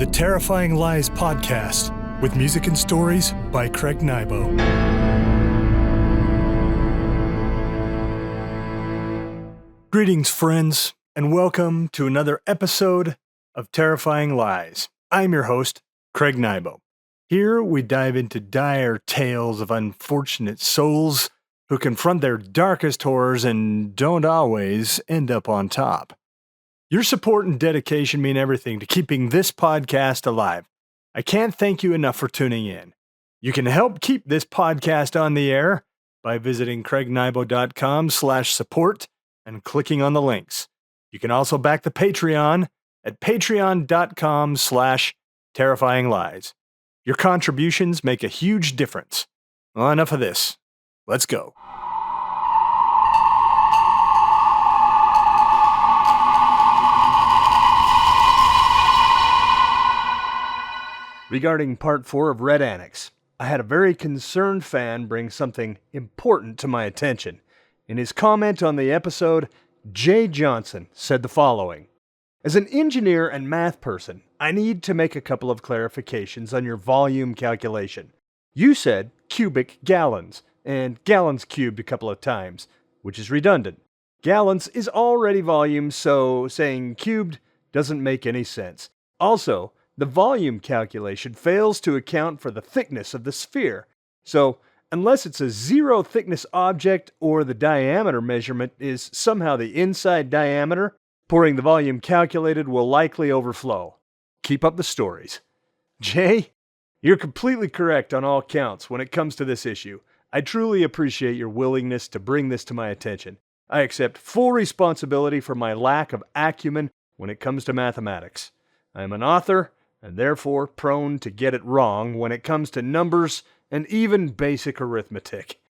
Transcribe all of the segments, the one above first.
the Terrifying Lies podcast with music and stories by Craig Nybo. Greetings, friends, and welcome to another episode of Terrifying Lies. I'm your host, Craig Nybo. Here we dive into dire tales of unfortunate souls who confront their darkest horrors and don't always end up on top. Your support and dedication mean everything to keeping this podcast alive. I can't thank you enough for tuning in. You can help keep this podcast on the air by visiting craignybo.com/support and clicking on the links. You can also back the Patreon at patreon.com/terrifyinglies. Your contributions make a huge difference. Well, enough of this. Let's go. Regarding Part 4 of Red Annex, I had a very concerned fan bring something important to my attention. In his comment on the episode, Jay Johnson said the following: "As an engineer and math person, I need to make a couple of clarifications on your volume calculation. You said cubic gallons, and gallons cubed a couple of times, which is redundant. Gallons is already volume, so saying cubed doesn't make any sense. Also, the volume calculation fails to account for the thickness of the sphere. So, unless it's a zero thickness object or the diameter measurement is somehow the inside diameter, pouring the volume calculated will likely overflow. Keep up the stories." Jay, you're completely correct on all counts when it comes to this issue. I truly appreciate your willingness to bring this to my attention. I accept full responsibility for my lack of acumen when it comes to mathematics. I am an author and therefore prone to get it wrong when it comes to numbers and even basic arithmetic.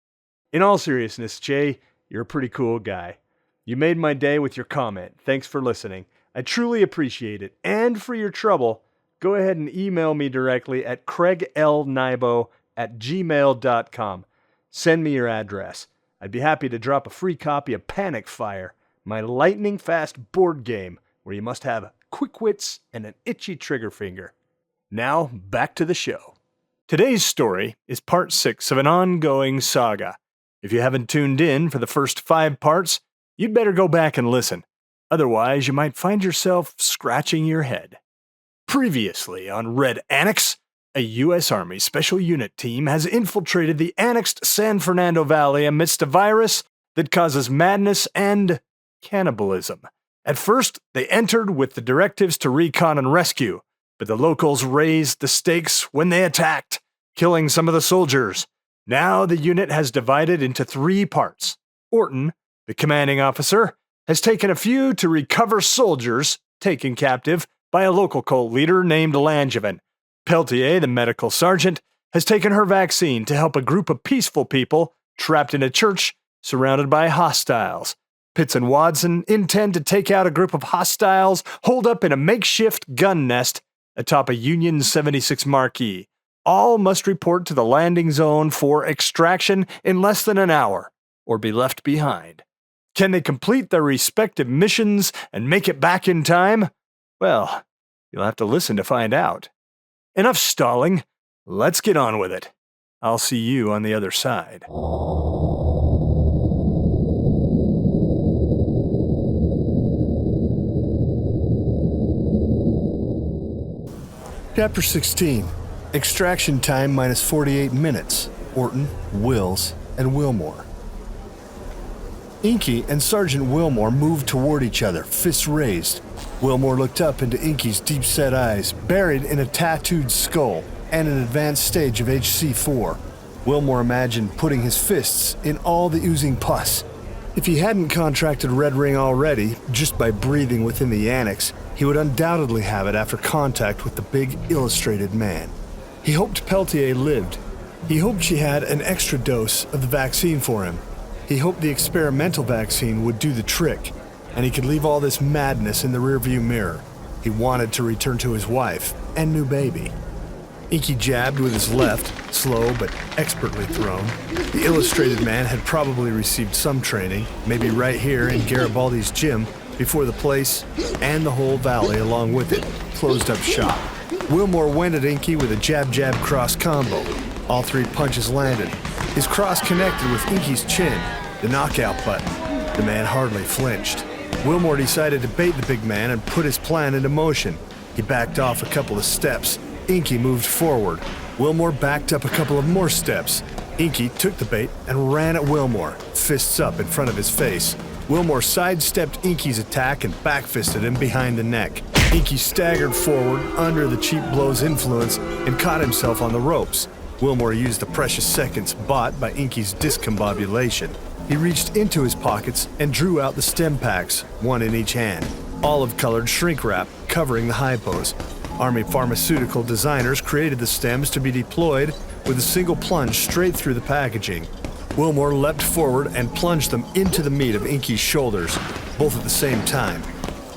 In all seriousness, Jay, you're a pretty cool guy. You made my day with your comment. Thanks for listening. I truly appreciate it. And for your trouble, go ahead and email me directly at craiglnybo@gmail.com. Send me your address. I'd be happy to drop a free copy of Panic Fire, my lightning-fast board game where you must have quick wits and an itchy trigger finger. Now, back to the show. Today's story is part 6 of an ongoing saga. If you haven't tuned in for the first 5 parts, you'd better go back and listen. Otherwise, you might find yourself scratching your head. Previously on Red Annex, a U.S. Army Special Unit team has infiltrated the annexed San Fernando Valley amidst a virus that causes madness and cannibalism. At first, they entered with the directives to recon and rescue, but the locals raised the stakes when they attacked, killing some of the soldiers. Now the unit has divided into 3 parts. Orton, the commanding officer, has taken a few to recover soldiers taken captive by a local cult leader named Langevin. Peltier, the medical sergeant, has taken her vaccine to help a group of peaceful people trapped in a church surrounded by hostiles. Pitts and Watson intend to take out a group of hostiles holed up in a makeshift gun nest atop a Union 76 marquee. All must report to the landing zone for extraction in less than an hour, or be left behind. Can they complete their respective missions and make it back in time? Well, you'll have to listen to find out. Enough stalling. Let's get on with it. I'll see you on the other side. Chapter 16. Extraction time minus 48 minutes. Orton, Wills, and Wilmore. Inky and Sergeant Wilmore moved toward each other, fists raised. Wilmore looked up into Inky's deep-set eyes, buried in a tattooed skull and an advanced stage of HC4. Wilmore imagined putting his fists in all the oozing pus. If he hadn't contracted Red Ring already, just by breathing within the annex, he would undoubtedly have it after contact with the big illustrated man. He hoped Peltier lived. He hoped she had an extra dose of the vaccine for him. He hoped the experimental vaccine would do the trick, and he could leave all this madness in the rearview mirror. He wanted to return to his wife and new baby. Inky jabbed with his left, slow but expertly thrown. The illustrated man had probably received some training, maybe right here in Garibaldi's gym, before the place, and the whole valley along with it, closed up shop. Wilmore went at Inky with a jab-jab cross combo. All 3 punches landed. His cross connected with Inky's chin, the knockout button. The man hardly flinched. Wilmore decided to bait the big man and put his plan into motion. He backed off a couple of steps. Inky moved forward. Wilmore backed up a couple of more steps. Inky took the bait and ran at Wilmore, fists up in front of his face. Wilmore sidestepped Inky's attack and backfisted him behind the neck. Inky staggered forward under the cheap blow's influence and caught himself on the ropes. Wilmore used the precious seconds bought by Inky's discombobulation. He reached into his pockets and drew out the stem packs, 1 in each hand. Olive-colored shrink wrap covering the hypos. Army pharmaceutical designers created the stems to be deployed with a single plunge straight through the packaging. Wilmore leapt forward and plunged them into the meat of Inky's shoulders, both at the same time.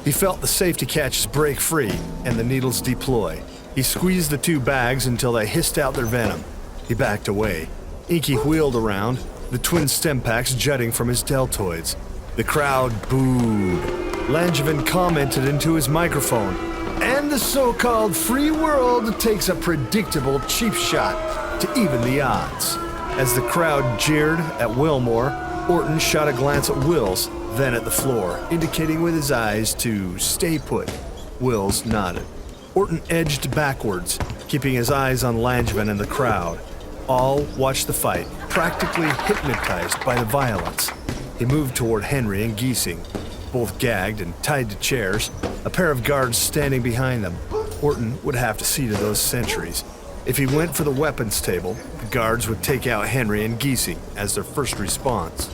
He felt the safety catches break free and the needles deploy. He squeezed the 2 bags until they hissed out their venom. He backed away. Inky wheeled around, the twin stem packs jutting from his deltoids. The crowd booed. Langevin commented into his microphone, "And the so-called free world takes a predictable cheap shot to even the odds." As the crowd jeered at Wilmore, Orton shot a glance at Wills, then at the floor, indicating with his eyes to stay put. Wills nodded. Orton edged backwards, keeping his eyes on Langevin and the crowd. All watched the fight, practically hypnotized by the violence. He moved toward Henry and Giesing, both gagged and tied to chairs, a pair of guards standing behind them. Orton would have to see to those sentries. If he went for the weapons table, the guards would take out Henry and Giesing as their first response.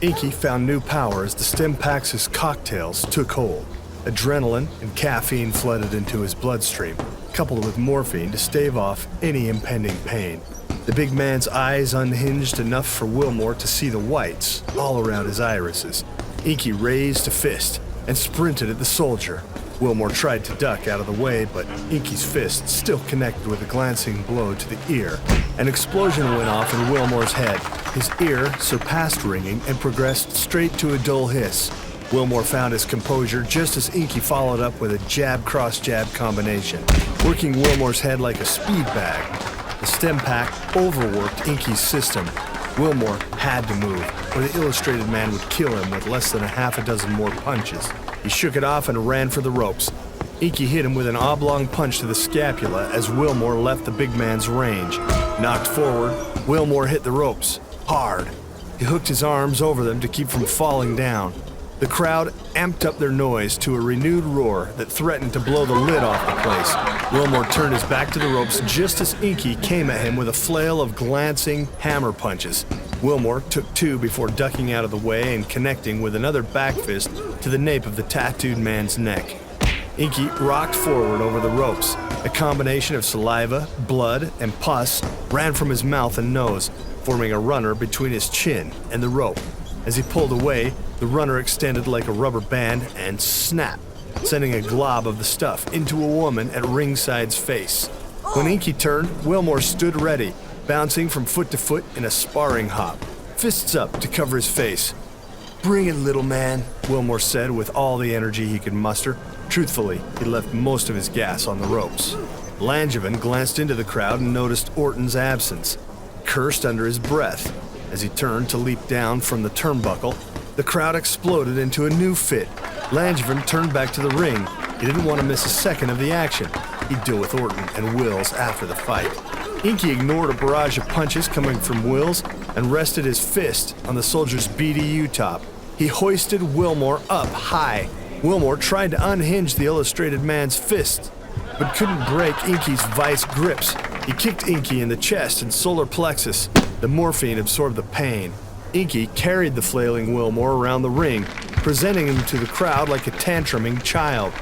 Inky found new power as the stem packs' cocktails took hold. Adrenaline and caffeine flooded into his bloodstream, coupled with morphine to stave off any impending pain. The big man's eyes unhinged enough for Wilmore to see the whites all around his irises. Inky raised a fist and sprinted at the soldier. Wilmore tried to duck out of the way, but Inky's fist still connected with a glancing blow to the ear. An explosion went off in Wilmore's head. His ear surpassed ringing and progressed straight to a dull hiss. Wilmore found his composure just as Inky followed up with a jab-cross-jab combination, working Wilmore's head like a speed bag. The stem pack overworked Inky's system. Wilmore had to move, or the illustrated man would kill him with less than a half a dozen more punches. He shook it off and ran for the ropes. Inky hit him with an oblong punch to the scapula as Wilmore left the big man's range. Knocked forward, Wilmore hit the ropes, hard. He hooked his arms over them to keep from falling down. The crowd amped up their noise to a renewed roar that threatened to blow the lid off the place. Wilmore turned his back to the ropes just as Inky came at him with a flail of glancing hammer punches. Wilmore took 2 before ducking out of the way and connecting with another back fist to the nape of the tattooed man's neck. Inky rocked forward over the ropes. A combination of saliva, blood, and pus ran from his mouth and nose, forming a runner between his chin and the rope. As he pulled away, the runner extended like a rubber band and snapped, sending a glob of the stuff into a woman at Ringside's face. When Inky turned, Wilmore stood ready, bouncing from foot to foot in a sparring hop, fists up to cover his face. "Bring it, little man," Wilmore said with all the energy he could muster. Truthfully, he left most of his gas on the ropes. Langevin glanced into the crowd and noticed Orton's absence, cursed under his breath. As he turned to leap down from the turnbuckle, the crowd exploded into a new fit. Langevin turned back to the ring. He didn't want to miss a second of the action. He'd deal with Orton and Wills after the fight. Inky ignored a barrage of punches coming from Wills and rested his fist on the soldier's BDU top. He hoisted Wilmore up high. Wilmore tried to unhinge the illustrated man's fist, but couldn't break Inky's vice grips. He kicked Inky in the chest and solar plexus. The morphine absorbed the pain. Inky carried the flailing Wilmore around the ring, presenting him to the crowd like a tantruming child.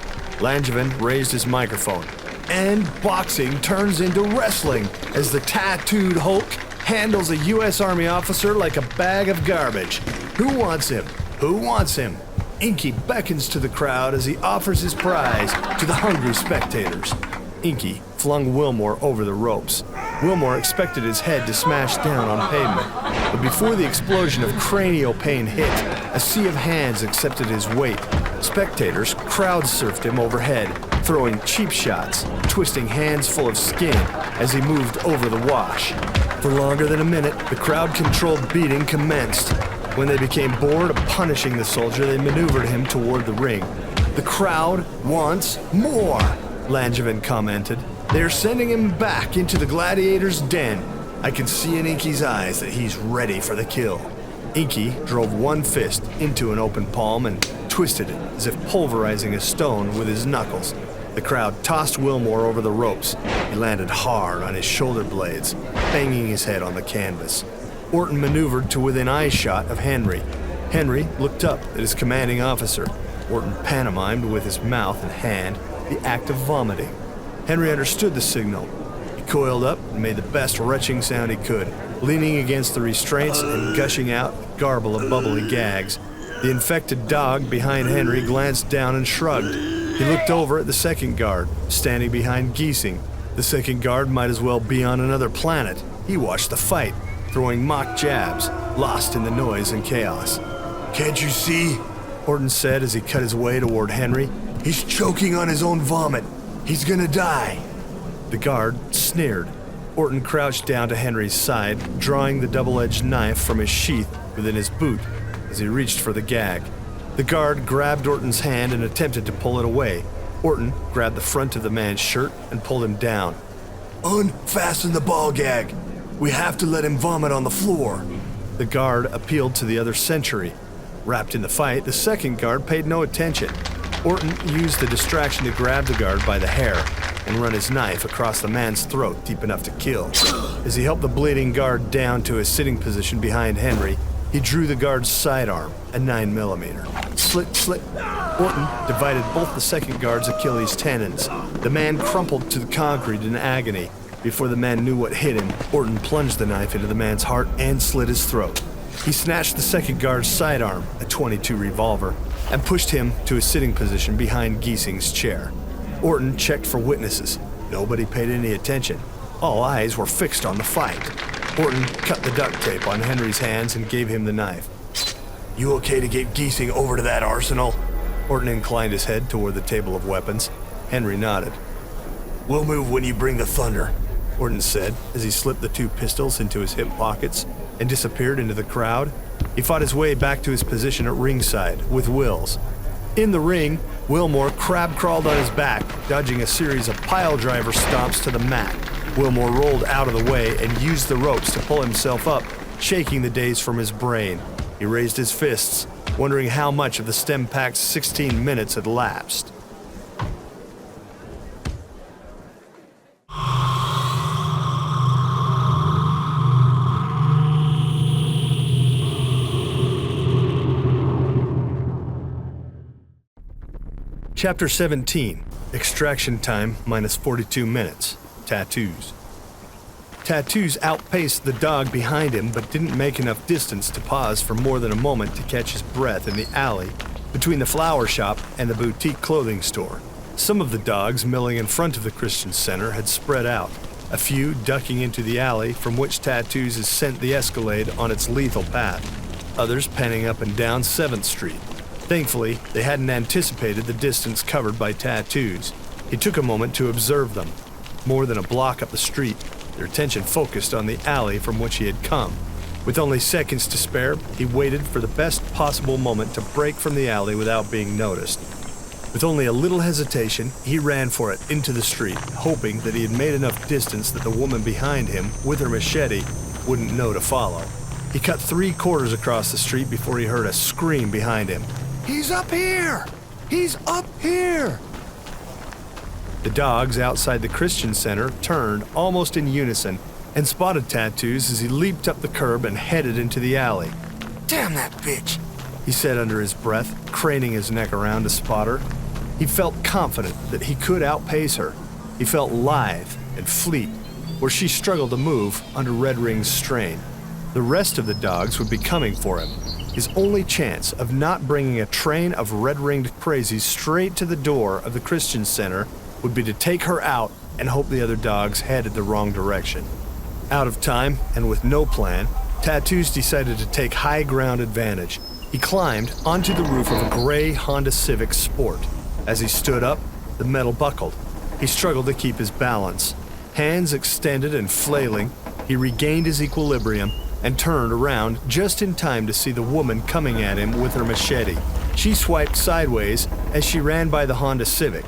Langevin raised his microphone. And boxing turns into wrestling as the tattooed Hulk handles a U.S. Army officer like a bag of garbage. Who wants him? Who wants him? Inky beckons to the crowd as he offers his prize to the hungry spectators. Inky flung Wilmore over the ropes. Wilmore expected his head to smash down on pavement, but before the explosion of cranial pain hit, a sea of hands accepted his weight. Spectators crowd surfed him overhead. throwing cheap shots, twisting hands full of skin as he moved over the wash. For longer than a minute, the crowd-controlled beating commenced. When they became bored of punishing the soldier, they maneuvered him toward the ring. "The crowd wants more," Langevin commented. "They're sending him back into the gladiator's den. I can see in Inky's eyes that he's ready for the kill." Inky drove one fist into an open palm and twisted it as if pulverizing a stone with his knuckles. The crowd tossed Wilmore over the ropes. He landed hard on his shoulder blades, banging his head on the canvas. Orton maneuvered to within eyeshot of Henry. Henry looked up at his commanding officer. Orton pantomimed with his mouth and hand the act of vomiting. Henry understood the signal. He coiled up and made the best retching sound he could, leaning against the restraints and gushing out a garble of bubbly gags. The infected dog behind Henry glanced down and shrugged. He looked over at the second guard, standing behind Giesing. The second guard might as well be on another planet. He watched the fight, throwing mock jabs, lost in the noise and chaos. "Can't you see?" Orton said as he cut his way toward Henry. "He's choking on his own vomit. He's gonna die." The guard sneered. Orton crouched down to Henry's side, drawing the double-edged knife from his sheath within his boot as he reached for the gag. The guard grabbed Orton's hand and attempted to pull it away. Orton grabbed the front of the man's shirt and pulled him down. "Unfasten the ball gag. We have to let him vomit on the floor." The guard appealed to the other sentry. Wrapped in the fight, the second guard paid no attention. Orton used the distraction to grab the guard by the hair and run his knife across the man's throat deep enough to kill. As he helped the bleeding guard down to a sitting position behind Henry, he drew the guard's sidearm, a 9mm. Slit, slit. Orton divided both the second guard's Achilles tendons. The man crumpled to the concrete in agony. Before the man knew what hit him, Orton plunged the knife into the man's heart and slit his throat. He snatched the second guard's sidearm, a .22 revolver, and pushed him to a sitting position behind Giesing's chair. Orton checked for witnesses. Nobody paid any attention. All eyes were fixed on the fight. Orton cut the duct tape on Henry's hands and gave him the knife. "You okay to get Giesing over to that arsenal?" Orton inclined his head toward the table of weapons. Henry nodded. "We'll move when you bring the thunder," Orton said as he slipped the two pistols into his hip pockets and disappeared into the crowd. He fought his way back to his position at ringside with Wills. In the ring, Wilmore crab-crawled on his back, dodging a series of pile-driver stomps to the mat. Wilmore rolled out of the way and used the ropes to pull himself up, shaking the daze from his brain. He raised his fists, wondering how much of the stem-packed 16 minutes had lapsed. Chapter 17, Extraction Time minus 42 minutes, Tattoos. Tattoos outpaced the dog behind him but didn't make enough distance to pause for more than a moment to catch his breath in the alley between the flower shop and the boutique clothing store. Some of the dogs milling in front of the Christian Center had spread out, a few ducking into the alley from which Tattoos has sent the Escalade on its lethal path, others penning up and down 7th Street. Thankfully, they hadn't anticipated the distance covered by Tattoos. He took a moment to observe them. More than a block up the street, their attention focused on the alley from which he had come. With only seconds to spare, he waited for the best possible moment to break from the alley without being noticed. With only a little hesitation, he ran for it into the street, hoping that he had made enough distance that the woman behind him, with her machete, wouldn't know to follow. He cut 3/4 across the street before he heard a scream behind him. "He's up here! He's up here!" The dogs outside the Christian Center turned almost in unison and spotted Tattoos as he leaped up the curb and headed into the alley. "Damn that bitch," he said under his breath, craning his neck around to spot her. He felt confident that he could outpace her. He felt lithe and fleet, where she struggled to move under Red Ring's strain. The rest of the dogs would be coming for him. His only chance of not bringing a train of red-ringed crazies straight to the door of the Christian Center would be to take her out and hope the other dogs headed the wrong direction. Out of time and with no plan, Tattoos decided to take high ground advantage. He climbed onto the roof of a gray Honda Civic Sport. As he stood up, The metal buckled. He struggled to keep his balance. Hands extended and flailing, he regained his equilibrium and turned around just in time to see the woman coming at him with her machete. She swiped sideways as she ran by the Honda Civic.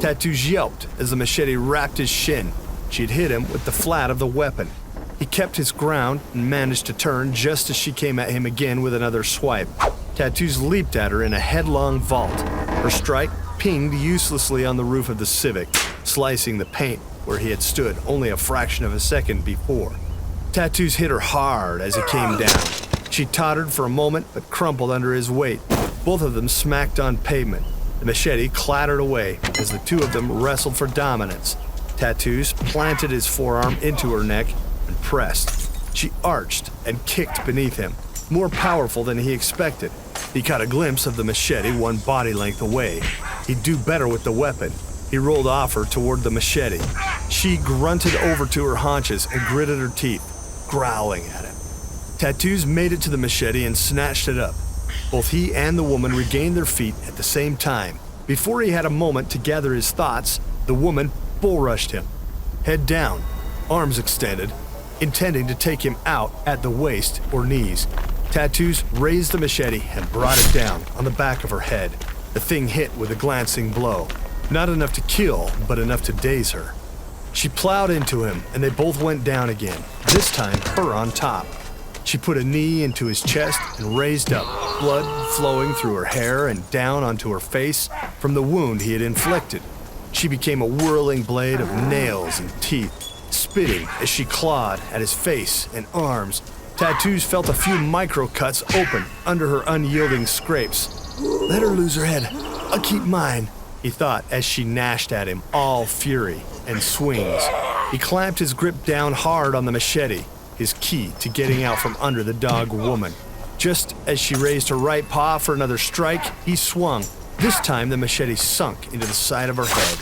Tattoos yelped as the machete rapped his shin. She'd hit him with the flat of the weapon. He kept his ground and managed to turn just as she came at him again with another swipe. Tattoos leaped at her in a headlong vault. Her strike pinged uselessly on the roof of the Civic, slicing the paint where he had stood only a fraction of a second before. Tattoos hit her hard as he came down. She tottered for a moment but crumpled under his weight. Both of them smacked on pavement. The machete clattered away as the two of them wrestled for dominance. Tattoos planted his forearm into her neck and pressed. She arched and kicked beneath him, more powerful than he expected. He caught a glimpse of the machete one body length away. He'd do better with the weapon. He rolled off her toward the machete. She grunted over to her haunches and gritted her teeth, growling at him. Tattoos made it to the machete and snatched it up. Both he and the woman regained their feet at the same time. Before he had a moment to gather his thoughts, the woman bull rushed him, head down, arms extended, intending to take him out at the waist or knees. Tattoos raised the machete and brought it down on the back of her head. The thing hit with a glancing blow. Not enough to kill, but enough to daze her. She plowed into him, and they both went down again, this time her on top. She put a knee into his chest and raised up, blood flowing through her hair and down onto her face from the wound he had inflicted. She became a whirling blade of nails and teeth, spitting as she clawed at his face and arms. Tattoos felt a few micro cuts open under her unyielding scrapes. Let her lose her head. I'll keep mine, he thought as she gnashed at him, all fury and swings. He clamped his grip down hard on the machete, his key to getting out from under the dog woman. Just as she raised her right paw for another strike, he swung. This time the machete sunk into the side of her head.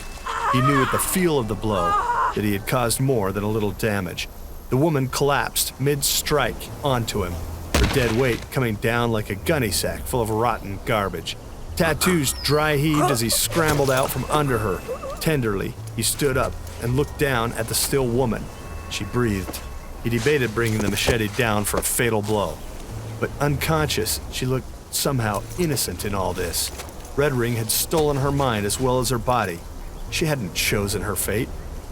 He knew at the feel of the blow that he had caused more than a little damage. The woman collapsed mid-strike onto him, her dead weight coming down like a gunny sack full of rotten garbage. Tattoos dry heaved as he scrambled out from under her. Tenderly, he stood up and looked down at the still woman. She breathed. He debated bringing the machete down for a fatal blow. But unconscious, she looked somehow innocent in all this. Red Ring had stolen her mind as well as her body. She hadn't chosen her fate.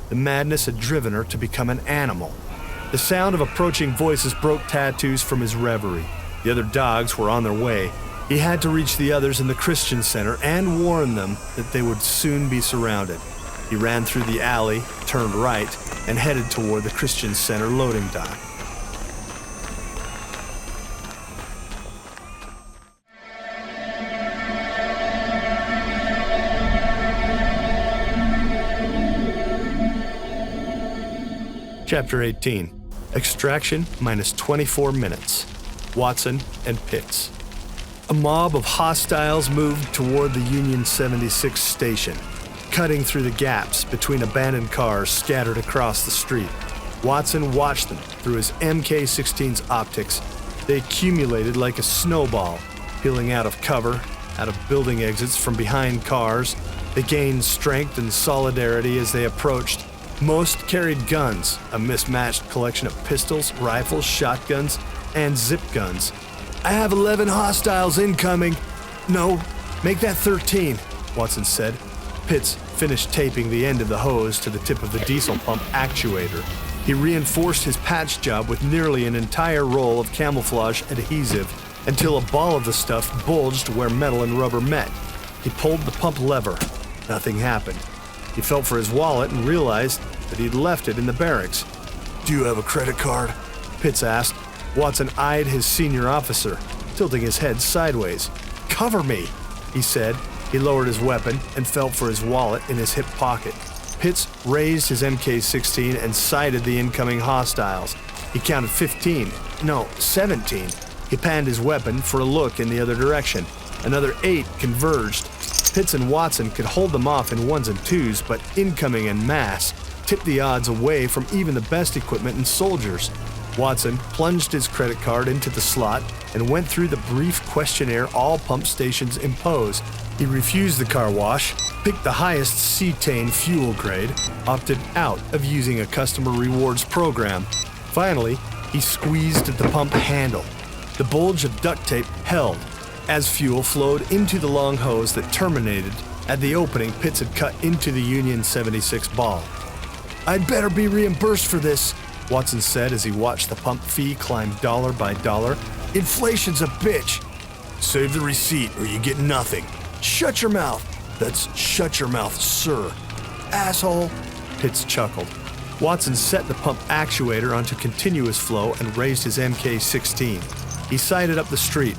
The madness had driven her to become an animal. The sound of approaching voices broke Tattoos from his reverie. The other dogs were on their way. He had to reach the others in the Christian Center and warn them that they would soon be surrounded. He ran through the alley, turned right, and headed toward the Christian Center loading dock. Chapter 18. Extraction minus 24 minutes. Watson and Pitts. A mob of hostiles moved toward the Union 76 station, cutting through the gaps between abandoned cars scattered across the street. Watson watched them through his MK-16's optics. They accumulated like a snowball, peeling out of cover, out of building exits from behind cars. They gained strength and solidarity as they approached. Most carried guns, a mismatched collection of pistols, rifles, shotguns, and zip guns. I have 11 hostiles incoming. No, make that 13, Watson said. Pitts finished taping the end of the hose to the tip of the diesel pump actuator. He reinforced his patch job with nearly an entire roll of camouflage adhesive until a ball of the stuff bulged where metal and rubber met. He pulled the pump lever. Nothing happened. He felt for his wallet and realized that he'd left it in the barracks. Do you have a credit card? Pitts asked. Watson eyed his senior officer, tilting his head sideways. Cover me, he said. He lowered his weapon and felt for his wallet in his hip pocket. Pitts raised his MK-16 and sighted the incoming hostiles. He counted 15, no, 17. He panned his weapon for a look in the other direction. Another 8 converged. Pitts and Watson could hold them off in ones and twos, but incoming en masse tipped the odds away from even the best equipment and soldiers. Watson plunged his credit card into the slot and went through the brief questionnaire all pump stations impose. He refused the car wash, picked the highest cetane fuel grade, opted out of using a customer rewards program. Finally, he squeezed at the pump handle. The bulge of duct tape held as fuel flowed into the long hose that terminated at the opening Pitts had cut into the Union 76 ball. "I'd better be reimbursed for this," Watson said as he watched the pump fee climb dollar by dollar. "Inflation's a bitch." "Save the receipt or you get nothing." "Shut your mouth." "That's shut your mouth, sir." "Asshole." Pitts chuckled. Watson set the pump actuator onto continuous flow and raised his MK-16. He sighted up the street.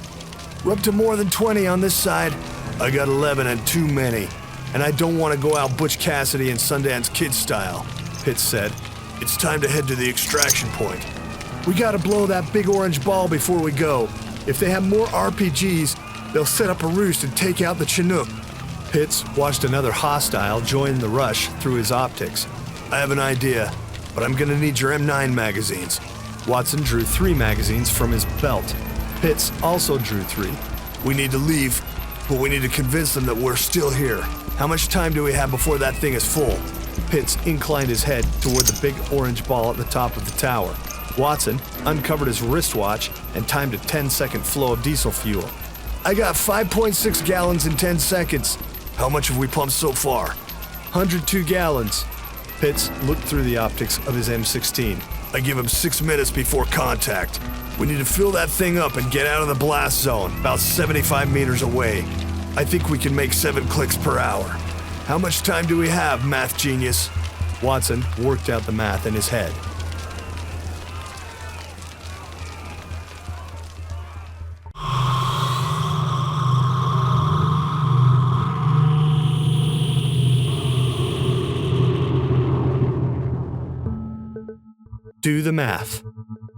"We're up to more than 20 on this side." "I got 11 and too many, and I don't want to go out Butch Cassidy and Sundance Kid style," Pitts said. "It's time to head to the extraction point." "We gotta blow that big orange ball before we go. If they have more RPGs, they'll set up a roost and take out the Chinook." Pitts watched another hostile join the rush through his optics. "I have an idea, but I'm gonna need your M9 magazines." Watson drew 3 magazines from his belt. Pitts also drew 3. "We need to leave, but we need to convince them that we're still here. How much time do we have before that thing is full?" Pitts inclined his head toward the big orange ball at the top of the tower. Watson uncovered his wristwatch and timed a 10-second flow of diesel fuel. "I got 5.6 gallons in 10 seconds. "How much have we pumped so far?" 102 gallons. Pitts looked through the optics of his M16. "I give him 6 minutes before contact. We need to fill that thing up and get out of the blast zone, about 75 meters away. I think we can make 7 clicks per hour." "How much time do we have, math genius?" Watson worked out the math in his head. Do the math.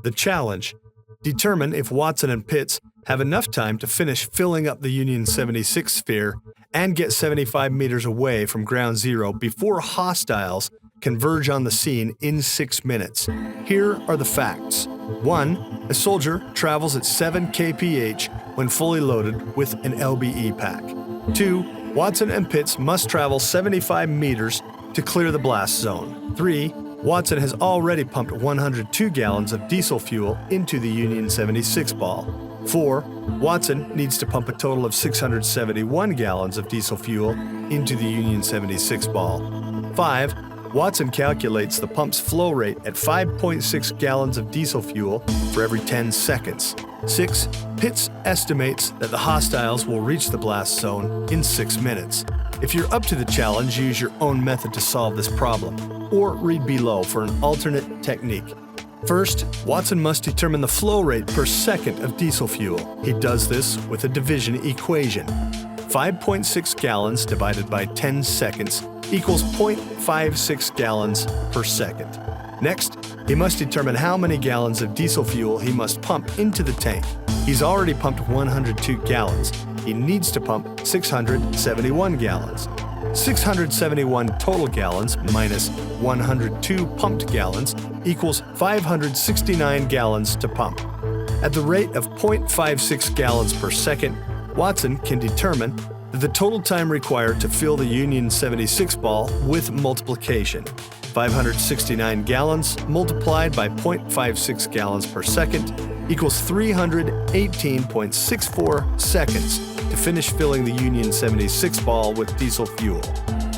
The challenge: determine if Watson and Pitts have enough time to finish filling up the Union 76 sphere and get 75 meters away from ground zero before hostiles converge on the scene in 6 minutes. Here are the facts. 1. A soldier travels at 7 kph when fully loaded with an LBE pack. 2. Watson and Pitts must travel 75 meters to clear the blast zone. 3. Watson has already pumped 102 gallons of diesel fuel into the Union 76 ball. 4. Watson needs to pump a total of 671 gallons of diesel fuel into the Union 76 ball. 5. Watson calculates the pump's flow rate at 5.6 gallons of diesel fuel for every 10 seconds. 6. Pitts estimates that the hostiles will reach the blast zone in 6 minutes. If you're up to the challenge, use your own method to solve this problem, or read below for an alternate technique. First, Watson must determine the flow rate per second of diesel fuel. He does this with a division equation. 5.6 gallons divided by 10 seconds equals 0.56 gallons per second. Next, he must determine how many gallons of diesel fuel he must pump into the tank. He's already pumped 102 gallons. He needs to pump 671 gallons. 671 total gallons minus 102 pumped gallons equals 569 gallons to pump. At the rate of 0.56 gallons per second, Watson can determine the total time required to fill the Union 76 ball with multiplication. 569 gallons multiplied by 0.56 gallons per second equals 318.64 seconds to finish filling the Union 76 ball with diesel fuel.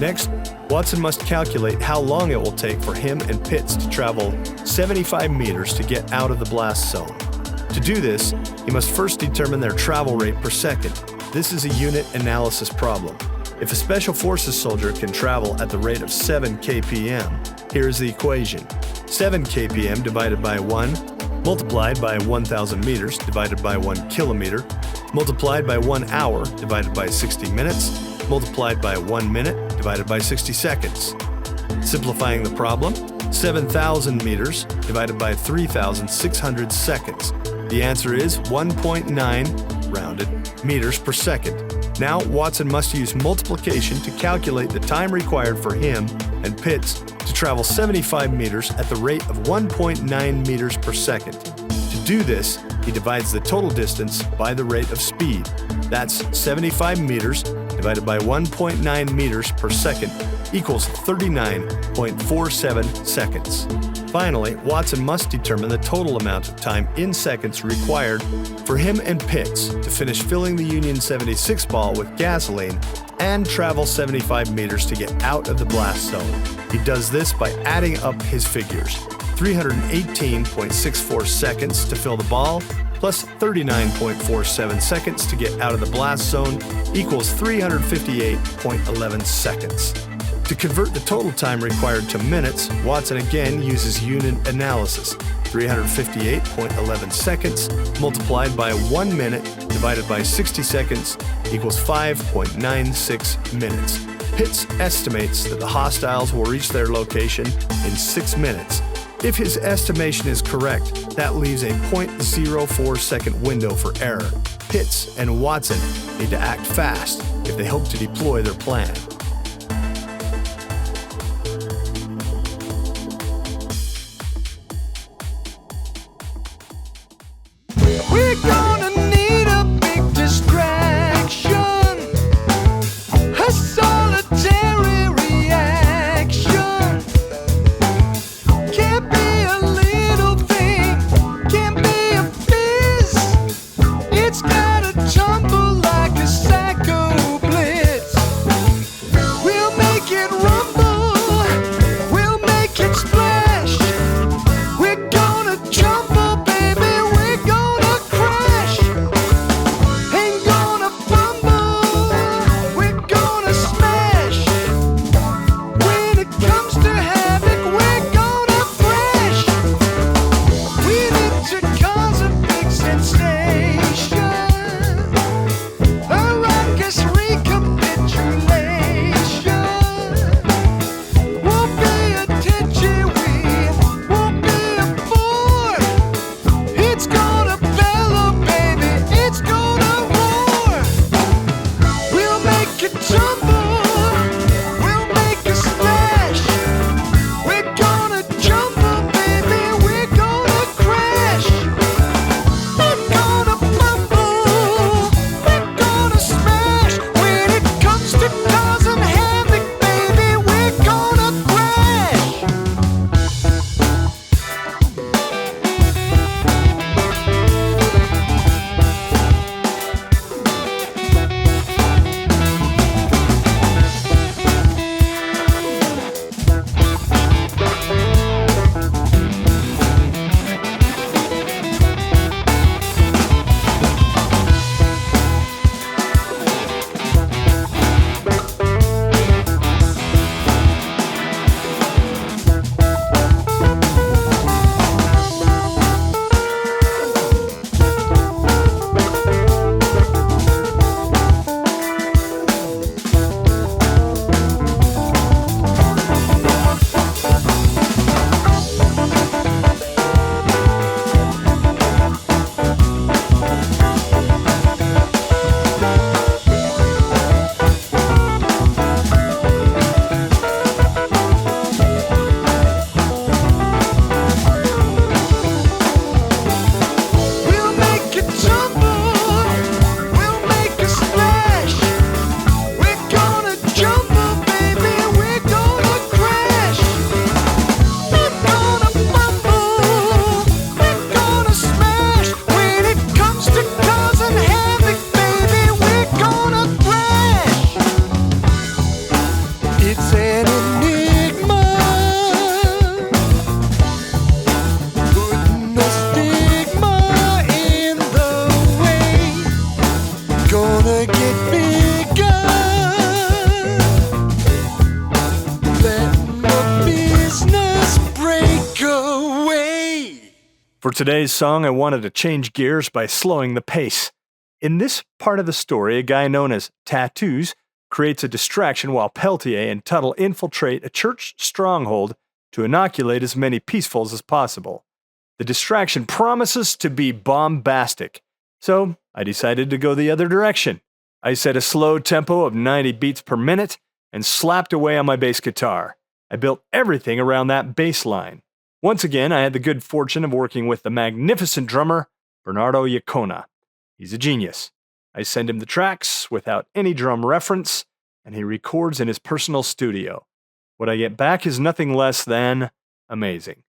Next, Watson must calculate how long it will take for him and Pitts to travel 75 meters to get out of the blast zone. To do this, he must first determine their travel rate per second. This is a unit analysis problem. If a Special Forces soldier can travel at the rate of 7 kpm, here is the equation. 7 kpm divided by 1 multiplied by 1,000 meters divided by 1 kilometer multiplied by 1 hour divided by 60 minutes multiplied by 1 minute divided by 60 seconds. Simplifying the problem, 7,000 meters divided by 3,600 seconds. The answer is 1.9, rounded, meters per second. Now, Watson must use multiplication to calculate the time required for him and Pitts to travel 75 meters at the rate of 1.9 meters per second. To do this, he divides the total distance by the rate of speed. That's 75 meters divided by 1.9 meters per second equals 39.47 seconds. Finally, Watson must determine the total amount of time in seconds required for him and Pitts to finish filling the Union 76 ball with gasoline and travel 75 meters to get out of the blast zone. He does this by adding up his figures: 318.64 seconds to fill the ball, plus 39.47 seconds to get out of the blast zone equals 358.11 seconds. To convert the total time required to minutes, Watson again uses unit analysis. 358.11 seconds multiplied by 1 minute divided by 60 seconds equals 5.96 minutes. Pitts estimates that the hostiles will reach their location in 6 minutes. If his estimation is correct, that leaves a 0.04 second window for error. Pitts and Watson need to act fast if they hope to deploy their plan. We're gonna need a big distraction, a solitary reaction. Can't be a little thing, can't be a fizz. It's gotta tumble like a psycho blitz. We'll make it rumble, we'll make it splash. We're gonna jumble, baby, we're gonna crash. Ain't gonna fumble, we're gonna smash. When it comes to havoc, we're gonna thrash. We need to cause a big sensation, a raucous recapitulation. Won't be a titchy, we won't be a bore. It's gonna bellow, baby, it's gonna roar. We'll make it tumble, we'll make a splash. We're gonna jumble, baby, we're gonna crash. We're gonna fumble, we're gonna smash. When it comes to causing havoc, baby, we're gonna thrash. We'll make it tumble, we'll make a splash. We're gonna jumble, baby, we're gonna crash. We're gonna fumble, we're gonna smash. When it comes to causing havoc, baby, we're gonna thrash. It's an enigma, putting a stigma in the way. Gonna get bigger, letting the business break away. For today's song, I wanted to change gears by slowing the pace. In this part of the story, a guy known as Tattoos creates a distraction while Peltier and Tuttle infiltrate a church stronghold to inoculate as many peacefuls as possible. The distraction promises to be bombastic, so I decided to go the other direction. I set a slow tempo of 90 beats per minute and slapped away on my bass guitar. I built everything around that bass line. Once again, I had the good fortune of working with the magnificent drummer, Bernardo Iacona. He's a genius. I send him the tracks without any drum reference, and he records in his personal studio. What I get back is nothing less than amazing.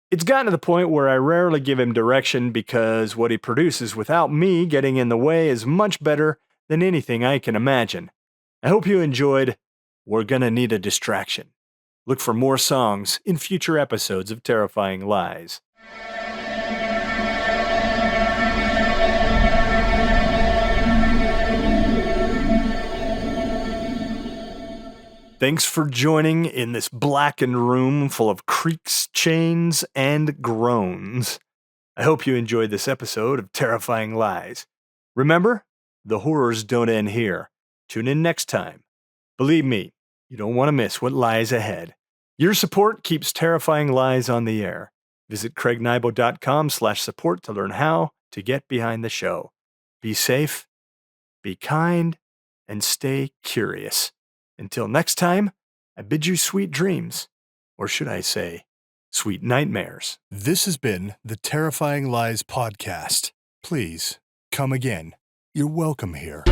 It's gotten to the point where I rarely give him direction because what he produces without me getting in the way is much better than anything I can imagine. I hope you enjoyed We're Gonna Need a Distraction. Look for more songs in future episodes of Terrifying Lies. Thanks for joining in this blackened room full of creaks, chains, and groans. I hope you enjoyed this episode of Terrifying Lies. Remember, the horrors don't end here. Tune in next time. Believe me, you don't want to miss what lies ahead. Your support keeps Terrifying Lies on the air. Visit craignybo.com/support to learn how to get behind the show. Be safe, be kind, and stay curious. Until next time, I bid you sweet dreams. Or should I say, sweet nightmares. This has been the Terrifying Lies podcast. Please come again. You're welcome here.